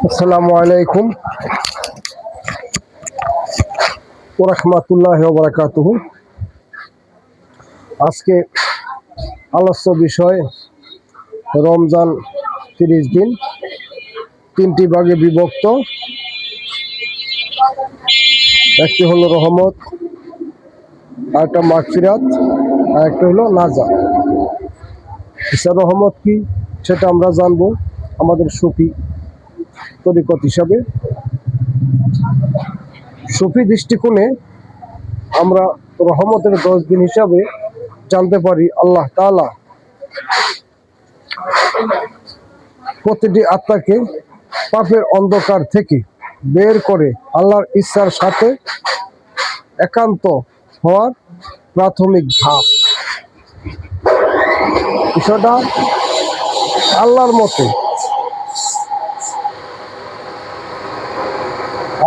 আসসালামু আলাইকুম ওয়া রাহমাতুল্লাহি ওয়া বারাকাতুহু। আজকে আলোচ্য বিষয় রমজান 30 দিন, 3টি ভাগে বিভক্ত। একটি হলো রহমত, আরেকটা মাগফিরাত, আর একটা হলো নাজাত। রহমত কি সেটা আমরা জানবো আমাদের সুফি তরিকত হিসাবে। সুফি দৃষ্টিকোণে আমরা রহমতের 10 দিন হিসাবে জানতে পারি আল্লাহ তাআলা প্রতিটি আত্মাকে পাপের অন্ধকার থেকে বের করে আল্লাহর ইচ্ছার সাথে একান্ত হওয়ার প্রাথমিক ধাপ। বিষয়টা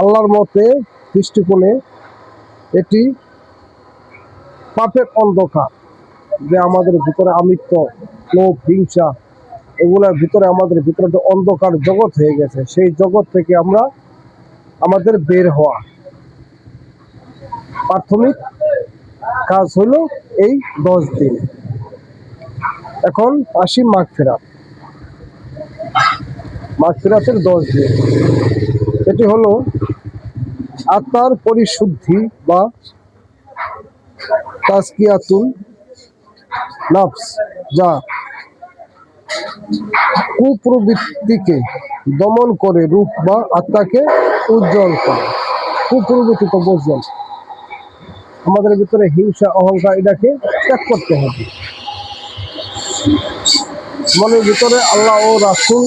আল্লাহর মতে দৃষ্টিকোণে এটি পাপের অন্ধকার, যে আমাদের ভিতরে আমিত্ব, লোভ, হিংসা, এগুলোর ভিতরে আমাদের ভিতরে একটা অন্ধকার জগৎ হয়ে গেছে। সেই জগৎ থেকে আমাদের বের হওয়া প্রাথমিক কাজ হলো এই 10 দিন। এখন আসি মাগফিরাতের 10 দিন। এটি হলো আত্মার পরিশুদ্ধি বা তাজকিয়াতুন নফস, যা কুপ্রবৃত্তিকে দমন করে রূপ বা আত্মাকে উজ্জ্বল করে। কুপ্রবৃত্তি তো বুঝলেন, আমাদের ভিতরে হিংসা, অহংকার, এটাকে ত্যাগ করতে হবে। মনের ভিতরে আল্লাহ ও রাসূল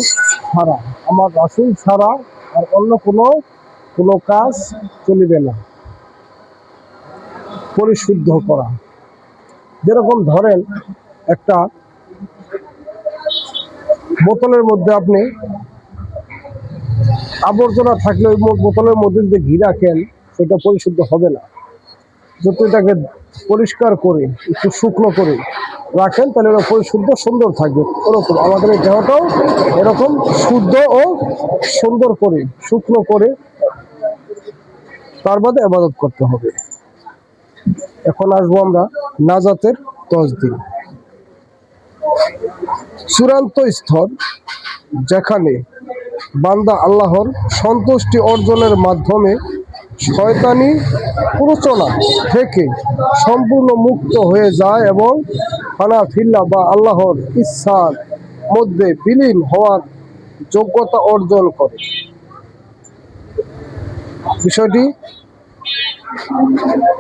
ছাড়া, আমার রাসূল ছাড়া আর অন্য কোনো কাজ চলিবে না। পরিশুদ্ধ করা, যেরকম ধরেন একটা বোতলের মধ্যে আপনি আবর্জনা থাকলে ওই বোতলের মধ্যে যদি ঘি রাখেন সেটা পরিশুদ্ধ হবে না। যত এটাকে পরিষ্কার করে একটু শুকনো করে রাখেন তাহলে ওরা পরিশুদ্ধ সুন্দর থাকবে। ওরকম আমাদের এই দেহটাও এরকম শুদ্ধ ও সুন্দর করে শুকনো করে তার বাদে ইবাদত করতে হবে। এখন আসবো আমরা নাজাতের 10 দিন। চূড়ান্ত স্তর, যেখানে বান্দা আল্লাহর সন্তুষ্টি অর্জনের মাধ্যমে শয়তানি প্ররোচনা থেকে সম্পূর্ণ মুক্ত হয়ে যায় এবং হানাফিল্লাহ বা আল্লাহর ইচ্ছার মধ্যে বিলীন হওয়ার যোগ্যতা অর্জন করে। বিষয়টি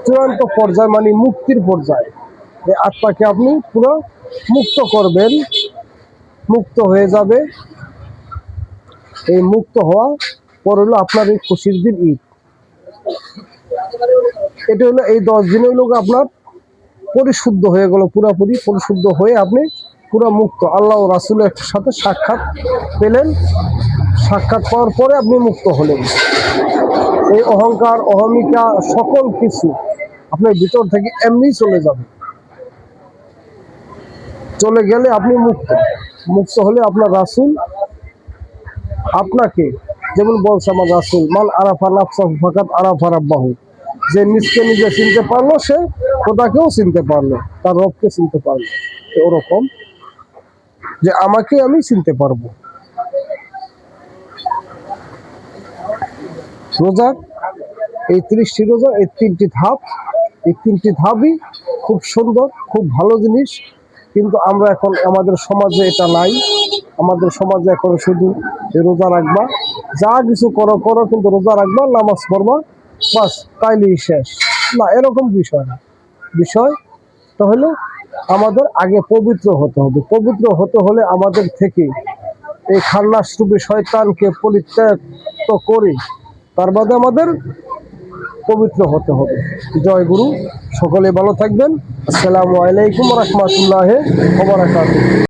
চূড়ান্ত পর্যায়, মানে মুক্তির পর্যায়ে। এই আত্মাকে আপনি পুরো মুক্ত করবেন, মুক্ত হয়ে যাবে। এই মুক্ত হওয়া পর হলো আপনার এই খুশির দিন ঈদ। এটা হলো এই 10 দিন হইল আপনার পরিশুদ্ধ হয়ে গেল, পুরাপুরি পরিশুদ্ধ হয়ে আপনি পুরো মুক্ত। আল্লাহ ও রাসূলের সাথে সাক্ষাৎ পেলেন, সাক্ষাৎ পাওয়ার পরে আপনি মুক্ত হলেন। এই অহংকার, অহমিকা, সকল কিছু আপনার ভিতর থেকে এমনি চলে যাবে। চলে গেলে আপনি মুক্ত হলে আপনার রাসূল আপনাকে যেমন বলছে, আমার রাসূল মান আরাফা নাফসাহু ফাকাদ আরাফা রাব্বাহু, যে নিজকে নিজে চিনতে পারলো সে খোদাকেও চিনতে পারলো, তার রবকে চিনতে পারলো। ওরকম যে আমাকে আমি চিনতে পারবো। রোজার এই 30টি রোজা, এই 3টি ধাপ, এই 3টি ধাপই খুব সুন্দর, খুব ভালো জিনিস। কিন্তু আমরা এখন আমাদের সমাজে এটা নাই। আমাদের সমাজে এখন শুধু রোজা রাখবা, যা কিছু করো, কিন্তু রোজা রাখবা, নামাজ পড়বা, বাস তাইলেই শেষ। না, এরকম বিষয় না। বিষয়টা হলো আমাদের আগে পবিত্র হতে হবে। পবিত্র হতে হলে আমাদের থেকে এই খান্নাসরূপী শয়তানকে পরিত্যাগ করে তার বাদে আমাদের পবিত্র হতে হবে। জয় গুরু, সকলে ভালো থাকবেন। আসসালামু আলাইকুম ওয়া রাহমাতুল্লাহি ওয়া বারাকাতুহু।